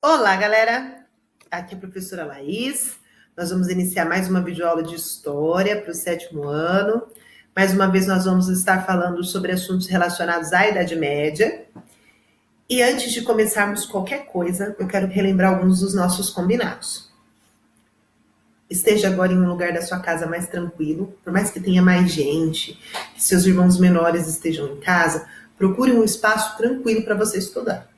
Olá, galera! Aqui é a professora Laís. Nós vamos iniciar mais uma videoaula de História para o 7º ano. Mais uma vez, nós vamos estar falando sobre assuntos relacionados à Idade Média. E antes de começarmos qualquer coisa, eu quero relembrar alguns dos nossos combinados. Esteja agora em um lugar da sua casa mais tranquilo, por mais que tenha mais gente, que seus irmãos menores estejam em casa, procure um espaço tranquilo para você estudar.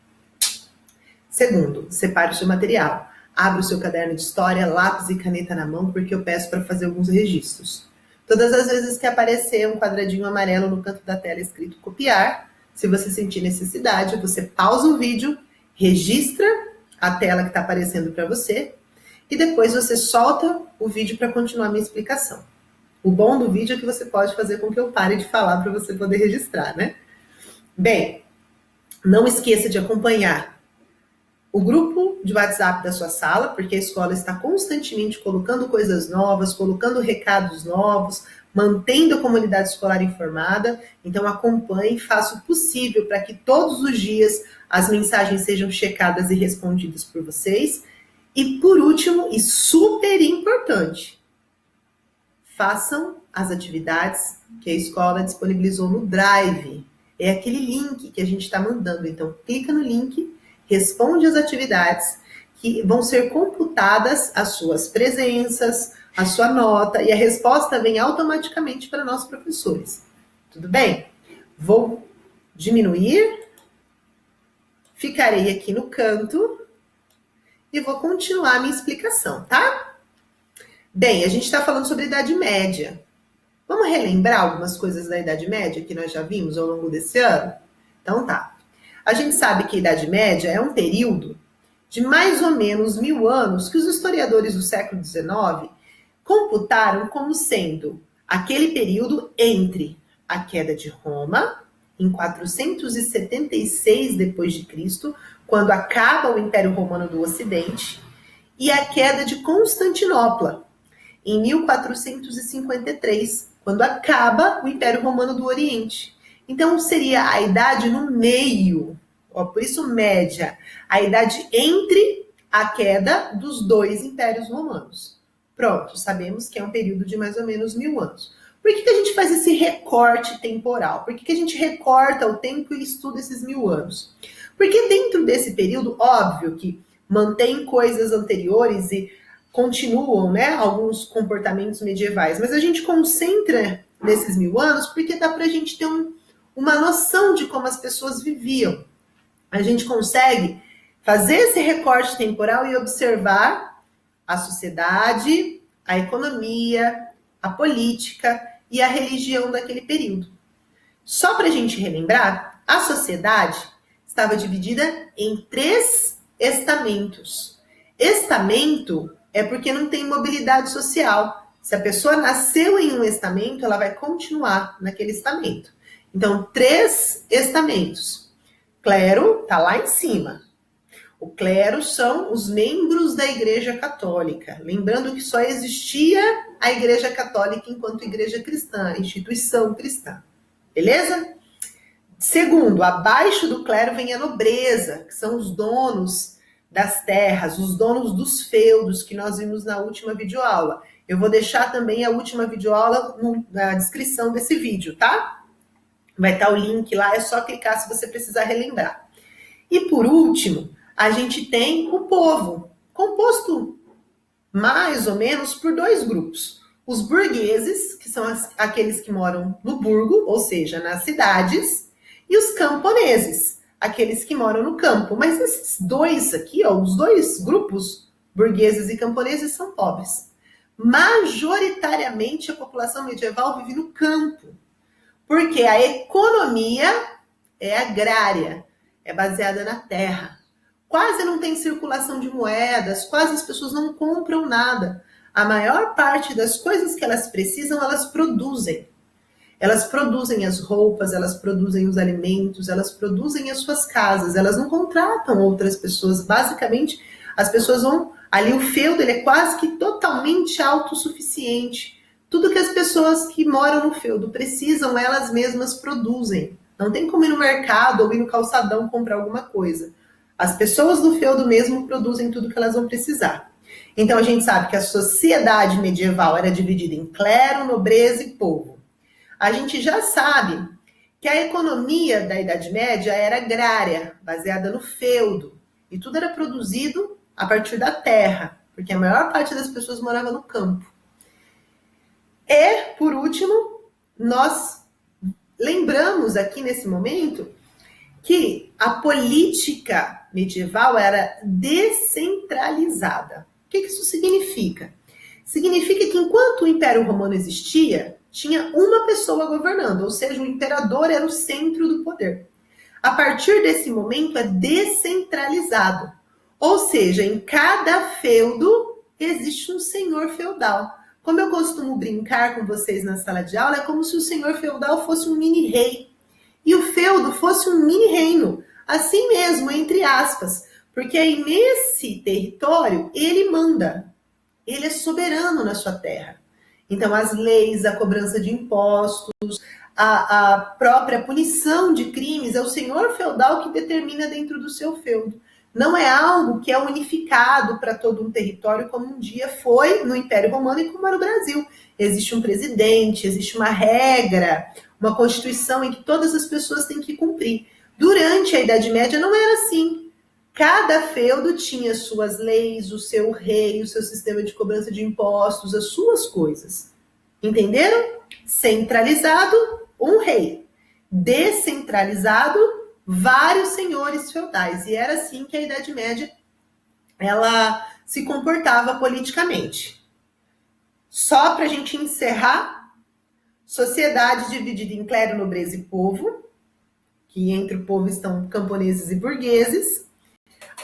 Segundo, separe o seu material. Abra o seu caderno de história, lápis e caneta na mão, porque eu peço para fazer alguns registros. Todas as vezes que aparecer um quadradinho amarelo no canto da tela escrito copiar, se você sentir necessidade, você pausa o vídeo, registra a tela que está aparecendo para você e depois você solta o vídeo para continuar a minha explicação. O bom do vídeo é que você pode fazer com que eu pare de falar para você poder registrar, né? Bem, não esqueça de acompanhar o grupo de WhatsApp da sua sala, porque a escola está constantemente colocando coisas novas, colocando recados novos, mantendo a comunidade escolar informada. Então acompanhe, faça o possível para que todos os dias as mensagens sejam checadas e respondidas por vocês. E por último, e super importante, façam as atividades que a escola disponibilizou no Drive. É aquele link que a gente está mandando. Então clica no link, responde as atividades que vão ser computadas as suas presenças, a sua nota, e a resposta vem automaticamente para nós professores. Tudo bem? Vou diminuir, ficarei aqui no canto e vou continuar a minha explicação, tá? Bem, a gente está falando sobre a Idade Média. Vamos relembrar algumas coisas da Idade Média que nós já vimos ao longo desse ano? Então tá. A gente sabe que a Idade Média é um período de mais ou menos 1000 anos que os historiadores do século XIX computaram como sendo aquele período entre a queda de Roma, em 476 d.C., quando acaba o Império Romano do Ocidente, e a queda de Constantinopla, em 1453, quando acaba o Império Romano do Oriente. Então, seria a idade no meio, por isso média, a idade entre a queda dos dois impérios romanos. Pronto, sabemos que é um período de mais ou menos 1000 anos. Por que a gente faz esse recorte temporal? Por que a gente recorta o tempo e estuda esses 1000 anos? Porque dentro desse período, óbvio que mantém coisas anteriores e continuam, né, alguns comportamentos medievais, mas a gente concentra nesses 1000 anos porque dá para a gente ter uma noção de como as pessoas viviam. A gente consegue fazer esse recorte temporal e observar a sociedade, a economia, a política e a religião daquele período. Só para a gente relembrar, a sociedade estava dividida em 3 estamentos. Estamento é porque não tem mobilidade social. Se a pessoa nasceu em um estamento, ela vai continuar naquele estamento. Então, 3 estamentos. Clero está lá em cima. O clero são os membros da Igreja Católica. Lembrando que só existia a Igreja Católica enquanto Igreja Cristã, instituição cristã. Beleza? Segundo, abaixo do clero vem a nobreza, que são os donos das terras, os donos dos feudos, que nós vimos na última videoaula. Eu vou deixar também a última videoaula na descrição desse vídeo, tá? Vai estar o link lá, é só clicar se você precisar relembrar. E por último, a gente tem o povo, composto mais ou menos por 2 grupos. Os burgueses, que são aqueles que moram no burgo, ou seja, nas cidades, e os camponeses, aqueles que moram no campo. Mas esses 2 aqui, ó, os 2 grupos, burgueses e camponeses, são pobres. Majoritariamente a população medieval vive no campo, porque a economia é agrária, é baseada na terra. Quase não tem circulação de moedas, quase as pessoas não compram nada. A maior parte das coisas que elas precisam, elas produzem. Elas produzem as roupas, elas produzem os alimentos, elas produzem as suas casas, elas não contratam outras pessoas. Basicamente, as pessoas vão... Ali o feudo ele é quase que totalmente autossuficiente. Tudo que as pessoas que moram no feudo precisam, elas mesmas produzem. Não tem como ir no mercado ou ir no calçadão comprar alguma coisa. As pessoas do feudo mesmo produzem tudo que elas vão precisar. Então a gente sabe que a sociedade medieval era dividida em clero, nobreza e povo. A gente já sabe que a economia da Idade Média era agrária, baseada no feudo. E tudo era produzido a partir da terra, porque a maior parte das pessoas morava no campo. E, por último, nós lembramos aqui nesse momento que a política medieval era descentralizada. O que isso significa? Significa que enquanto o Império Romano existia, tinha uma pessoa governando, ou seja, o imperador era o centro do poder. A partir desse momento é descentralizado, ou seja, em cada feudo existe um senhor feudal. Como eu costumo brincar com vocês na sala de aula, é como se o senhor feudal fosse um mini-rei e o feudo fosse um mini-reino, assim mesmo, entre aspas, porque aí nesse território ele manda, ele é soberano na sua terra. Então as leis, a cobrança de impostos, a própria punição de crimes, é o senhor feudal que determina dentro do seu feudo. Não é algo que é unificado para todo um território, como um dia foi no Império Romano e como é no Brasil. Existe um presidente, existe uma regra, uma constituição em que todas as pessoas têm que cumprir. Durante a Idade Média não era assim. Cada feudo tinha suas leis, o seu rei, o seu sistema de cobrança de impostos, as suas coisas. Entenderam? Centralizado, um rei. Descentralizado, vários senhores feudais. E era assim que a Idade Média ela se comportava politicamente. Só para a gente encerrar, sociedade dividida em clero, nobreza e povo, que entre o povo estão camponeses e burgueses.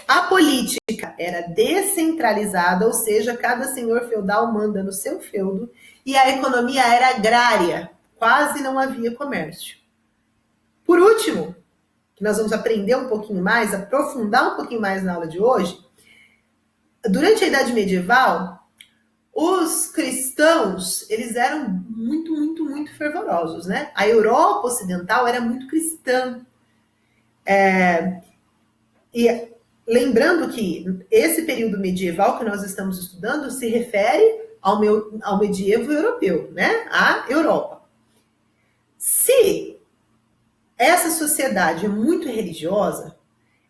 A política era descentralizada, ou seja, cada senhor feudal manda no seu feudo, e a economia era agrária, quase não havia comércio. Por último, que nós vamos aprender um pouquinho mais, aprofundar um pouquinho mais na aula de hoje, durante a Idade Medieval, os cristãos, eles eram muito fervorosos, né? A Europa Ocidental era muito cristã. E lembrando que esse período medieval que nós estamos estudando se refere ao medievo europeu, né? A Europa. Se essa sociedade é muito religiosa,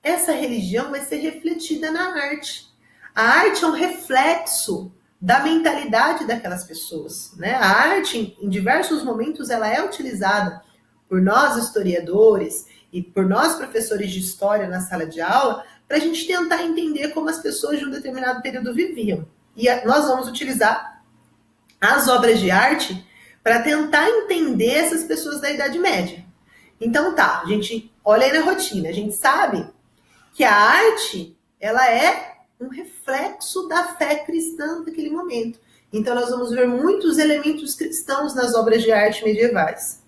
essa religião vai ser refletida na arte. A arte é um reflexo da mentalidade daquelas pessoas, né? A arte, em diversos momentos, ela é utilizada por nós historiadores e por nós professores de história na sala de aula para a gente tentar entender como as pessoas de um determinado período viviam. E nós vamos utilizar as obras de arte para tentar entender essas pessoas da Idade Média. Então tá, a gente olha aí na rotina, a gente sabe que a arte, ela é um reflexo da fé cristã daquele momento. Então nós vamos ver muitos elementos cristãos nas obras de arte medievais.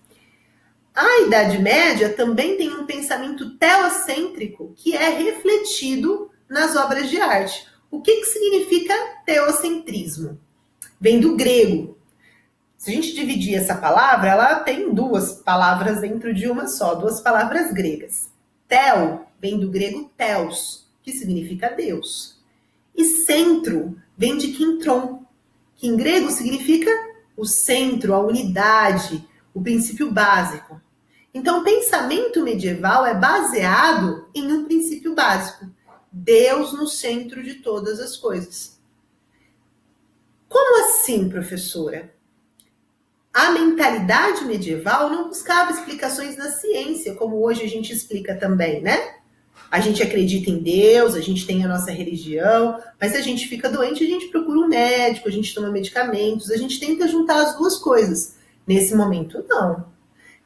A Idade Média também tem um pensamento teocêntrico que é refletido nas obras de arte. O que significa teocentrismo? Vem do grego. Se a gente dividir essa palavra, ela tem duas palavras dentro de uma só, duas palavras gregas. Theo vem do grego theos, que significa Deus. E centro vem de kintron, que em grego significa o centro, a unidade, o princípio básico. Então, o pensamento medieval é baseado em um princípio básico. Deus no centro de todas as coisas. Como assim, professora? A mentalidade medieval não buscava explicações na ciência, como hoje a gente explica também, né? A gente acredita em Deus, a gente tem a nossa religião, mas se a gente fica doente, a gente procura um médico, a gente toma medicamentos, a gente tenta juntar as duas coisas. Nesse momento, não.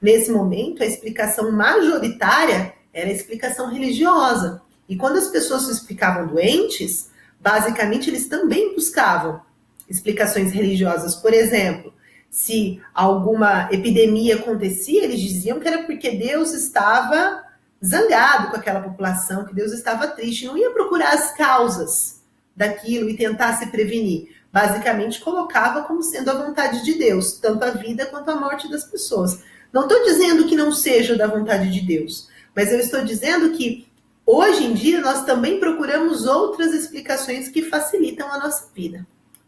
Nesse momento, a explicação majoritária era a explicação religiosa. E quando as pessoas ficavam doentes, basicamente eles também buscavam explicações religiosas. Por exemplo, se alguma epidemia acontecia, eles diziam que era porque Deus estava zangado com aquela população, que Deus estava triste, não ia procurar as causas daquilo e tentar se prevenir. Basicamente, colocava como sendo a vontade de Deus, tanto a vida quanto a morte das pessoas. Não estou dizendo que não seja da vontade de Deus, mas eu estou dizendo que Hoje em dia, nós também procuramos outras explicações que facilitam a nossa vida.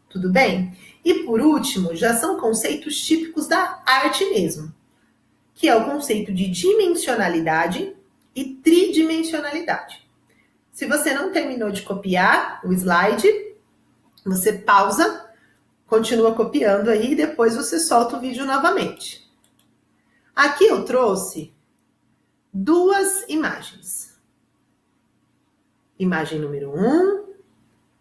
Tudo bem? E por último, já são conceitos típicos da arte mesmo, que é o conceito de dimensionalidade e tridimensionalidade. Se você não terminou de copiar o slide, você pausa, continua copiando aí e depois você solta o vídeo novamente. Aqui eu trouxe duas imagens. Imagem número 1,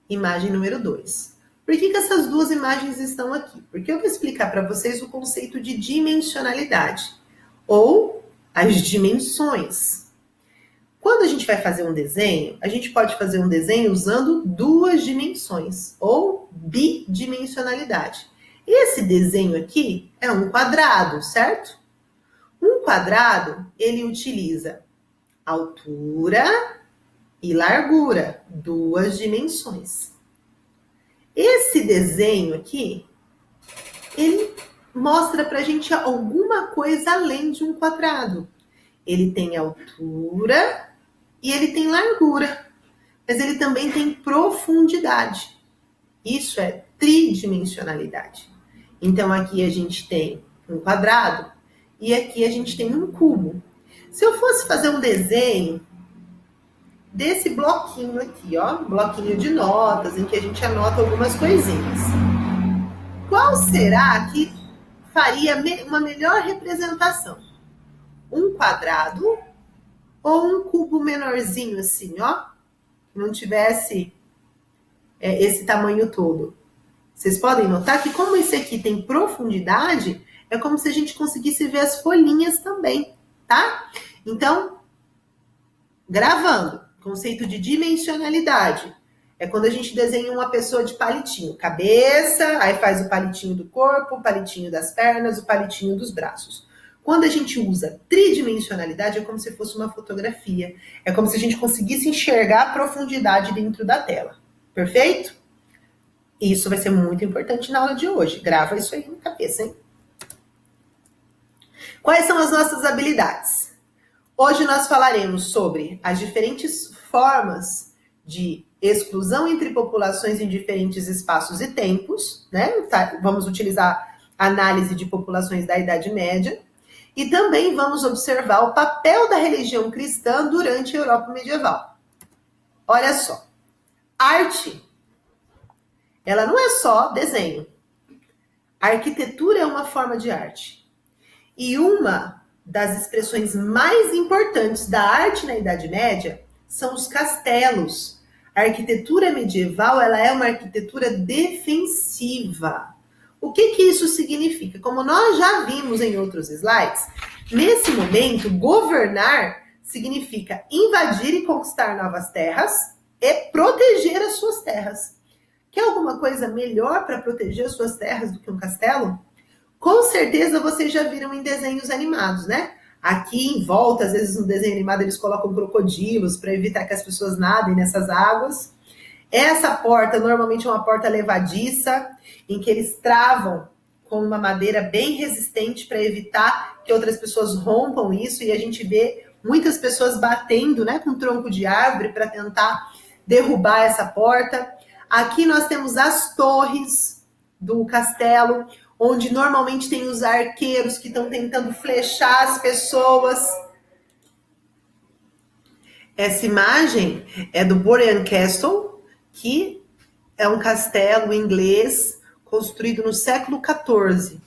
imagem número 2. Por que essas duas imagens estão aqui? Porque eu vou explicar para vocês o conceito de dimensionalidade, ou as dimensões. Quando a gente vai fazer um desenho, a gente pode fazer um desenho usando duas dimensões, ou bidimensionalidade. E esse desenho aqui é um quadrado, certo? Um quadrado, ele utiliza altura e largura, duas dimensões. Esse desenho aqui, ele mostra pra gente alguma coisa além de um quadrado. Ele tem altura e ele tem largura, mas ele também tem profundidade. Isso é tridimensionalidade. Então aqui a gente tem um quadrado e aqui a gente tem um cubo. Se eu fosse fazer um desenho desse bloquinho aqui, ó, bloquinho de notas, em que a gente anota algumas coisinhas. Qual será que faria uma melhor representação? Um quadrado ou um cubo menorzinho assim, ó? Que não tivesse esse tamanho todo. Vocês podem notar que como esse aqui tem profundidade, é como se a gente conseguisse ver as folhinhas também, tá? Então, gravando. Conceito de dimensionalidade. É quando a gente desenha uma pessoa de palitinho. Cabeça, aí faz o palitinho do corpo, o palitinho das pernas, o palitinho dos braços. Quando a gente usa tridimensionalidade, é como se fosse uma fotografia. É como se a gente conseguisse enxergar a profundidade dentro da tela. Perfeito? Isso vai ser muito importante na aula de hoje. Grava isso aí na cabeça, hein? Quais são as nossas habilidades? Hoje nós falaremos sobre as diferentes formas de exclusão entre populações em diferentes espaços e tempos, né? Vamos utilizar análise de populações da Idade Média e também vamos observar o papel da religião cristã durante a Europa medieval. Olha só, arte, ela não é só desenho. A arquitetura é uma forma de arte. E uma das expressões mais importantes da arte na Idade Média são os castelos. A arquitetura medieval, ela é uma arquitetura defensiva. O que isso significa? Como nós já vimos em outros slides, nesse momento, governar significa invadir e conquistar novas terras e proteger as suas terras. Quer alguma coisa melhor para proteger as suas terras do que um castelo? Com certeza vocês já viram em desenhos animados, né? Aqui em volta, às vezes no desenho animado eles colocam crocodilos para evitar que as pessoas nadem nessas águas. Essa porta normalmente é uma porta levadiça, em que eles travam com uma madeira bem resistente para evitar que outras pessoas rompam isso, e a gente vê muitas pessoas batendo, né, com tronco de árvore para tentar derrubar essa porta. Aqui nós temos as torres do castelo, onde normalmente tem os arqueiros que estão tentando flechar as pessoas. Essa imagem é do Borean Castle, que é um castelo inglês construído no século XIV.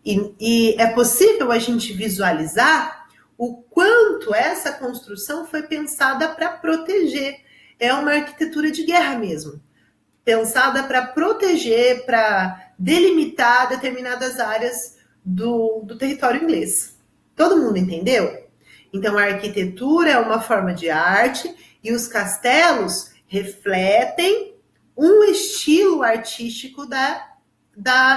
E é possível a gente visualizar o quanto essa construção foi pensada para proteger. É uma arquitetura de guerra mesmo. Pensada para proteger, para delimitar determinadas áreas do território inglês. Todo mundo entendeu? Então, a arquitetura é uma forma de arte e os castelos refletem um estilo artístico da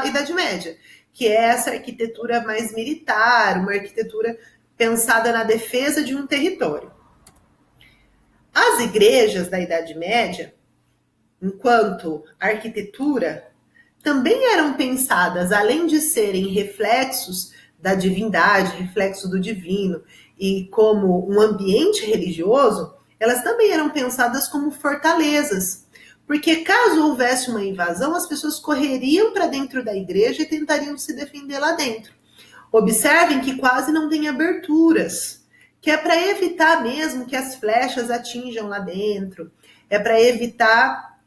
Idade Média, que é essa arquitetura mais militar, uma arquitetura pensada na defesa de um território. As igrejas da Idade Média, enquanto arquitetura, também eram pensadas, além de serem reflexos da divindade, reflexo do divino, e como um ambiente religioso, elas também eram pensadas como fortalezas. Porque caso houvesse uma invasão, as pessoas correriam para dentro da igreja e tentariam se defender lá dentro. Observem que quase não tem aberturas, que é para evitar mesmo que as flechas atinjam lá dentro, é para evitar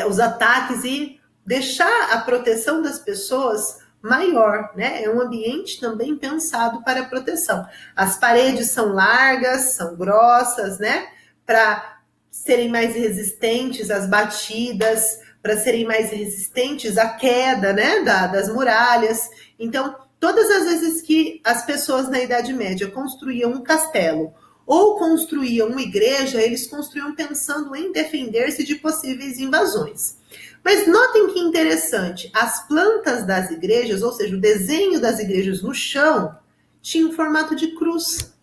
os ataques e deixar a proteção das pessoas maior, né? É um ambiente também pensado para proteção. As paredes são largas, são grossas, né? Para serem mais resistentes às batidas, para serem mais resistentes à queda, né? Das muralhas. Então, todas as vezes que as pessoas na Idade Média construíam um castelo ou construíam uma igreja, eles construíam pensando em defender-se de possíveis invasões. Mas notem que interessante, as plantas das igrejas, ou seja, o desenho das igrejas no chão, tinha um formato de cruz.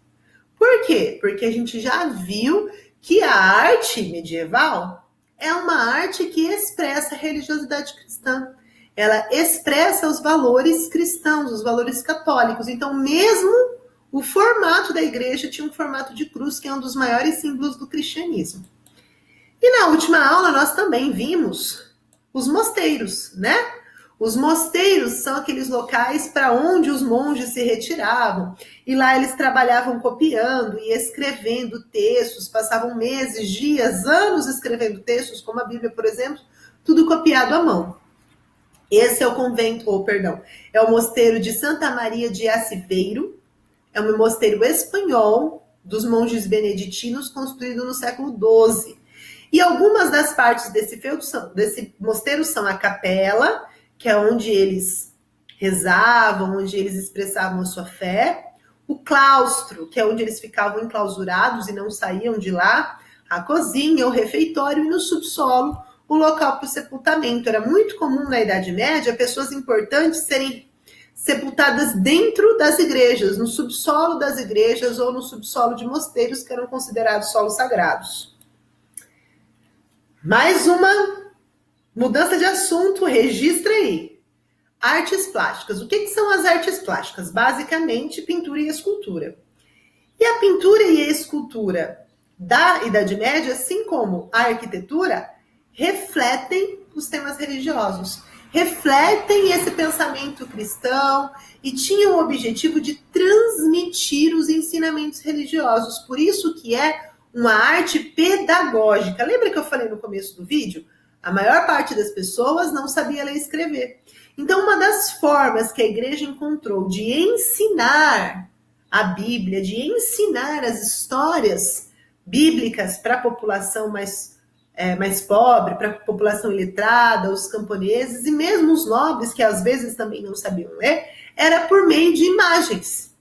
Por quê? Porque a gente já viu que a arte medieval é uma arte que expressa a religiosidade cristã. Ela expressa os valores cristãos, os valores católicos. Então, mesmo o formato da igreja tinha um formato de cruz, que é um dos maiores símbolos do cristianismo. E na última aula nós também vimos os mosteiros, né? Os mosteiros são aqueles locais para onde os monges se retiravam. E lá eles trabalhavam copiando e escrevendo textos, passavam meses, dias, anos escrevendo textos, como a Bíblia, por exemplo, tudo copiado à mão. Esse é o convento, é o mosteiro de Santa Maria de Aceveiro. É um mosteiro espanhol dos monges beneditinos, construído no século XII. E algumas das partes desse mosteiro são a capela, que é onde eles rezavam, onde eles expressavam a sua fé. O claustro, que é onde eles ficavam enclausurados e não saíam de lá. A cozinha, o refeitório e no subsolo, o local para o sepultamento. Era muito comum na Idade Média pessoas importantes serem sepultadas dentro das igrejas, no subsolo das igrejas ou no subsolo de mosteiros que eram considerados solos sagrados. Mais uma mudança de assunto, registra aí. Artes plásticas. O que são as artes plásticas? Basicamente, pintura e escultura. E a pintura e a escultura da Idade Média, assim como a arquitetura, refletem os temas religiosos, refletem esse pensamento cristão e tinham o objetivo de transmitir os ensinamentos religiosos. Por isso que é uma arte pedagógica. Lembra que eu falei no começo do vídeo? A maior parte das pessoas não sabia ler e escrever. Então, uma das formas que a igreja encontrou de ensinar a Bíblia, de ensinar as histórias bíblicas para a população mais pobre, para a população iletrada, os camponeses e mesmo os nobres, que às vezes também não sabiam ler, era por meio de imagens.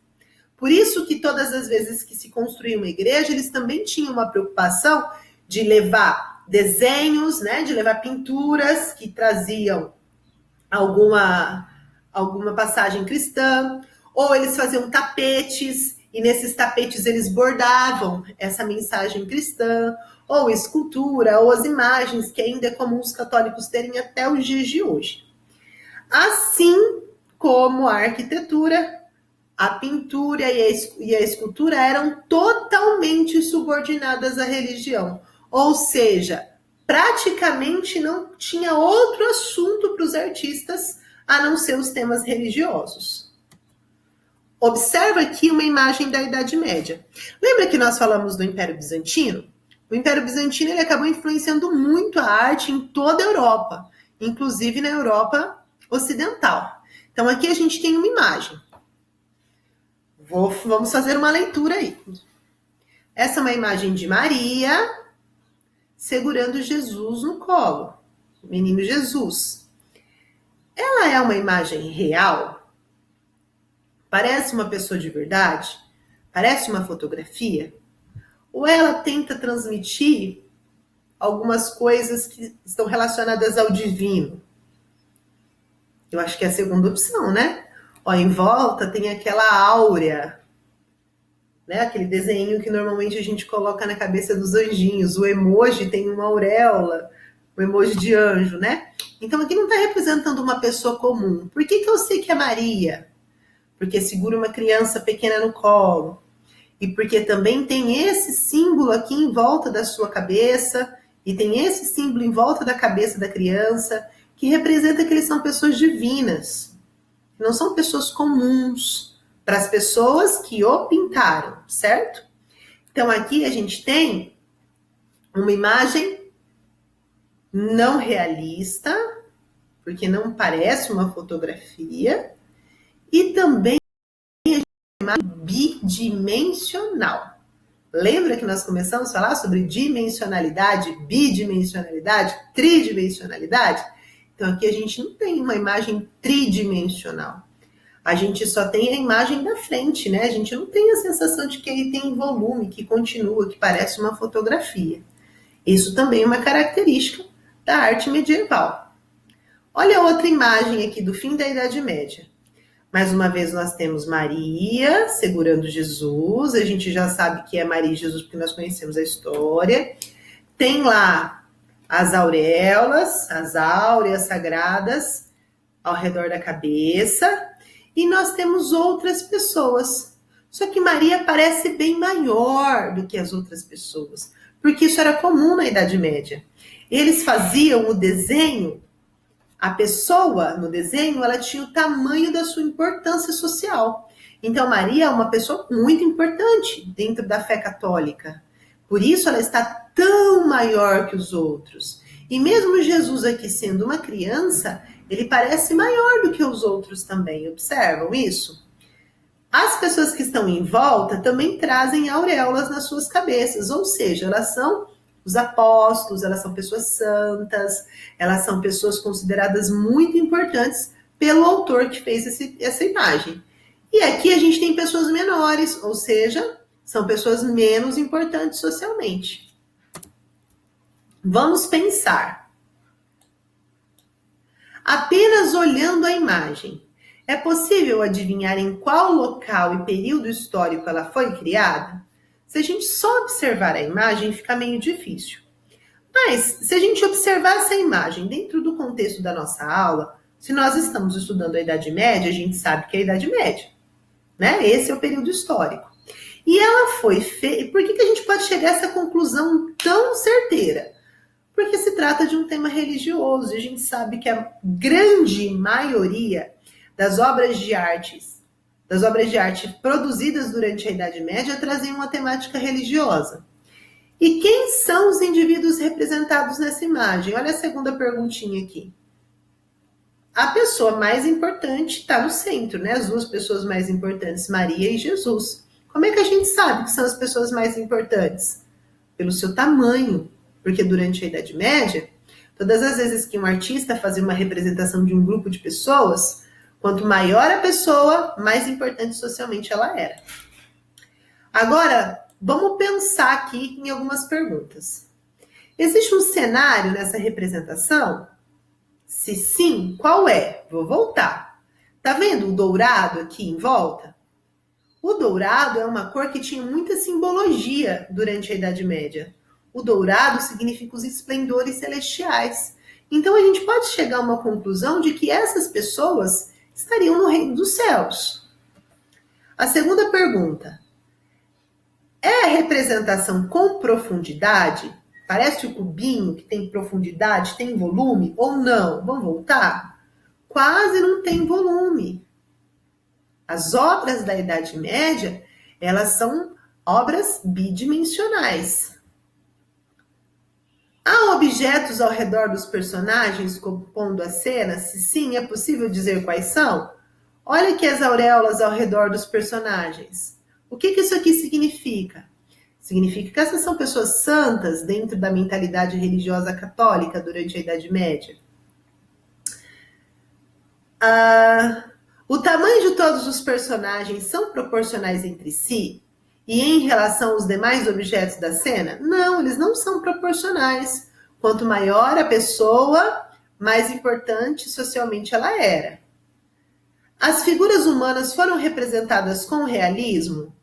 Por isso que todas as vezes que se construía uma igreja, eles também tinham uma preocupação de levar desenhos, né, de levar pinturas que traziam alguma passagem cristã, ou eles faziam tapetes, e nesses tapetes eles bordavam essa mensagem cristã, ou escultura, ou as imagens, que ainda é comum os católicos terem até os dias de hoje. Assim como a arquitetura, a pintura e a escultura eram totalmente subordinadas à religião. Ou seja, praticamente não tinha outro assunto para os artistas a não ser os temas religiosos. Observa aqui uma imagem da Idade Média. Lembra que nós falamos do Império Bizantino? O Império Bizantino ele acabou influenciando muito a arte em toda a Europa, inclusive na Europa Ocidental. Então aqui a gente tem uma imagem. Vamos fazer uma leitura aí. Essa é uma imagem de Maria segurando Jesus no colo, o menino Jesus. Ela é uma imagem real? Parece uma pessoa de verdade? Parece uma fotografia? Ou ela tenta transmitir algumas coisas que estão relacionadas ao divino? Eu acho que é a segunda opção, né? Ó, em volta tem aquela áurea, né? Aquele desenho que normalmente a gente coloca na cabeça dos anjinhos. O emoji tem uma auréola, o emoji de anjo, né? Então aqui não está representando uma pessoa comum. Por que eu sei que é Maria? Porque segura uma criança pequena no colo. e porque também tem esse símbolo aqui em volta da sua cabeça, e tem esse símbolo em volta da cabeça da criança, que representa que eles são pessoas divinas, não são pessoas comuns, para as pessoas que o pintaram, certo? Então aqui a gente tem uma imagem não realista, porque não parece uma fotografia, e também uma imagem bidimensional. Lembra que nós começamos a falar sobre dimensionalidade, bidimensionalidade, tridimensionalidade? Então aqui a gente não tem uma imagem tridimensional. A gente só tem a imagem da frente, né? A gente não tem a sensação de que ele tem volume, que continua, que parece uma fotografia. Isso também é uma característica da arte medieval. Olha outra imagem aqui do fim da Idade Média. Mais uma vez nós temos Maria segurando Jesus. A gente já sabe que é Maria e Jesus porque nós conhecemos a história. Tem lá as auréolas, as áureas sagradas ao redor da cabeça. E nós temos outras pessoas. Só que Maria parece bem maior do que as outras pessoas, porque isso era comum na Idade Média. Eles faziam o desenho, a pessoa no desenho, ela tinha o tamanho da sua importância social. Então Maria é uma pessoa muito importante dentro da fé católica. Por isso ela está tão maior que os outros. E mesmo Jesus aqui sendo uma criança, ele parece maior do que os outros também. Observam isso? As pessoas que estão em volta também trazem auréolas nas suas cabeças, ou seja, elas são os apóstolos, elas são pessoas santas, elas são pessoas consideradas muito importantes pelo autor que fez essa imagem. E aqui a gente tem pessoas menores, ou seja, são pessoas menos importantes socialmente. Vamos pensar. Apenas olhando a imagem, é possível adivinhar em qual local e período histórico ela foi criada? Se a gente só observar a imagem, fica meio difícil. Mas, se a gente observar essa imagem dentro do contexto da nossa aula, se nós estamos estudando a Idade Média, a gente sabe que é a Idade Média, né? Esse é o período histórico. E ela foi feita... Por que a gente pode chegar a essa conclusão tão certeira? Porque se trata de um tema religioso, e a gente sabe que a grande maioria das obras de arte produzidas durante a Idade Média traziam uma temática religiosa. E quem são os indivíduos representados nessa imagem? Olha a segunda perguntinha aqui. A pessoa mais importante está no centro, né? As duas pessoas mais importantes, Maria e Jesus. Como é que a gente sabe que são as pessoas mais importantes? Pelo seu tamanho. Porque durante a Idade Média, todas as vezes que um artista fazia uma representação de um grupo de pessoas, quanto maior a pessoa, mais importante socialmente ela era. Agora, vamos pensar aqui em algumas perguntas. Existe um cenário nessa representação? Se sim, qual é? Vou voltar. Tá vendo o dourado aqui em volta? O dourado é uma cor que tinha muita simbologia durante a Idade Média. O dourado significa os esplendores celestiais. Então a gente pode chegar a uma conclusão de que essas pessoas estariam no reino dos céus. A segunda pergunta. É a representação com profundidade? Parece o cubinho que tem profundidade, tem volume ou não? Vamos voltar? Quase não tem volume. As obras da Idade Média, elas são obras bidimensionais. Há objetos ao redor dos personagens compondo a cena? Se sim, é possível dizer quais são? Olha aqui as auréolas ao redor dos personagens. O que isso aqui significa? Significa que essas são pessoas santas dentro da mentalidade religiosa católica durante a Idade Média. O tamanho de todos os personagens são proporcionais entre si? E em relação aos demais objetos da cena? Não, eles não são proporcionais. Quanto maior a pessoa, mais importante socialmente ela era. As figuras humanas foram representadas com realismo?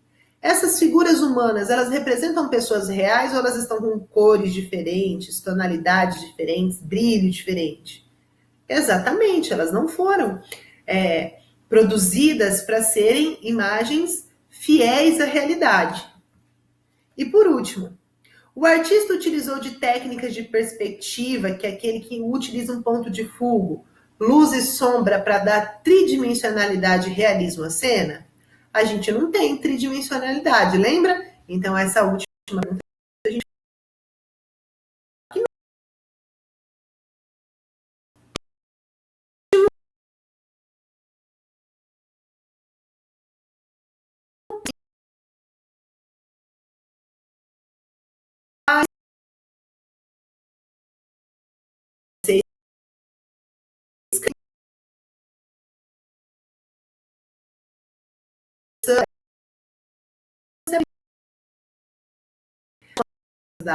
Essas figuras humanas, elas representam pessoas reais ou elas estão com cores diferentes, tonalidades diferentes, brilho diferente? Exatamente, elas não foram produzidas para serem imagens fiéis à realidade. E por último, o artista utilizou de técnicas de perspectiva, que é aquele que utiliza um ponto de fuga, luz e sombra para dar tridimensionalidade e realismo à cena? A gente não tem tridimensionalidade, lembra? Então, essa última pergunta a gente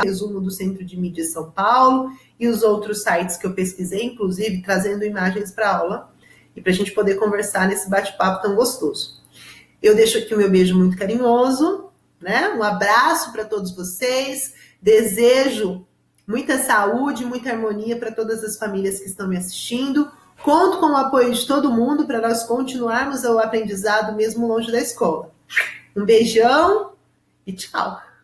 resumo do Centro de Mídia de São Paulo e os outros sites que eu pesquisei, inclusive trazendo imagens para aula e para a gente poder conversar nesse bate-papo tão gostoso. Eu deixo aqui o meu beijo muito carinhoso, né? Um abraço para todos vocês. Desejo muita saúde, muita harmonia para todas as famílias que estão me assistindo. Conto com o apoio de todo mundo para nós continuarmos o aprendizado mesmo longe da escola. Um beijão e tchau!